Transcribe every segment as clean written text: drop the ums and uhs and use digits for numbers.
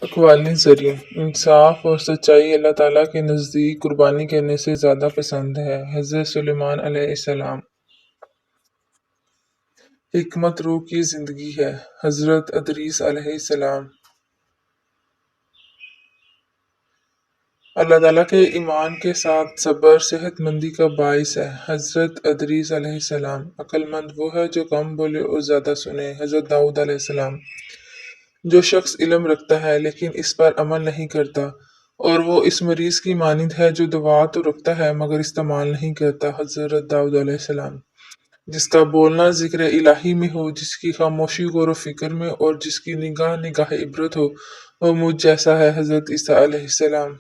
اقوالی ذریعے انصاف اور سچائی اللہ تعالیٰ کے نزدیک قربانی کرنے سے زیادہ پسند ہے۔ حضرت سلیمان علیہ السلام حکمت روح کی زندگی ہے۔ حضرت ادریس علیہ السلام اللہ تعالیٰ کے ایمان کے ساتھ صبر صحت مندی کا باعث ہے۔ حضرت ادریس علیہ السلام عقل مند وہ ہے جو کم بولے اور زیادہ سنے۔ حضرت داؤد علیہ السلام جو شخص علم رکھتا ہے لیکن اس پر عمل نہیں کرتا، اور وہ اس مریض کی مانند ہے جو دوا تو رکھتا ہے مگر استعمال نہیں کرتا۔ حضرت داؤد علیہ السلام جس کا بولنا ذکر الہی میں ہو، جس کی خاموشی غور و فکر میں، اور جس کی نگاہ نگاہ عبرت ہو، وہ مجھ جیسا ہے۔ حضرت عیسیٰ علیہ السلام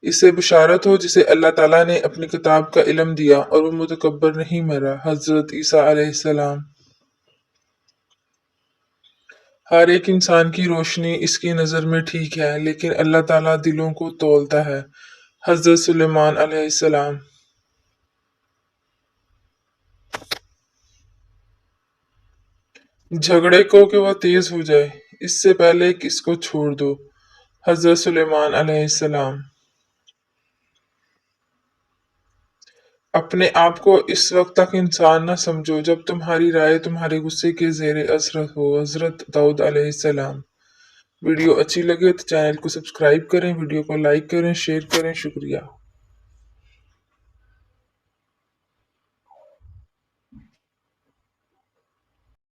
اس سے بشارت ہو جسے اللہ تعالیٰ نے اپنی کتاب کا علم دیا اور وہ متکبر نہیں مرا۔ حضرت عیسیٰ علیہ السلام ہر ایک انسان کی روشنی اس کی نظر میں ٹھیک ہے لیکن اللہ تعالیٰ دلوں کو تولتا ہے۔ حضرت سلیمان علیہ السلام جھگڑے کو کہ وہ تیز ہو جائے اس سے پہلے کہ اس کو چھوڑ دو۔ حضرت سلیمان علیہ السلام اپنے آپ کو اس وقت تک انسان نہ سمجھو جب تمہاری رائے تمہارے غصے کے زیر اثر ہو۔ حضرت داؤد علیہ السلام ویڈیو اچھی لگے تو چینل کو سبسکرائب کریں، ویڈیو کو لائک کریں، شیئر کریں۔ شکریہ۔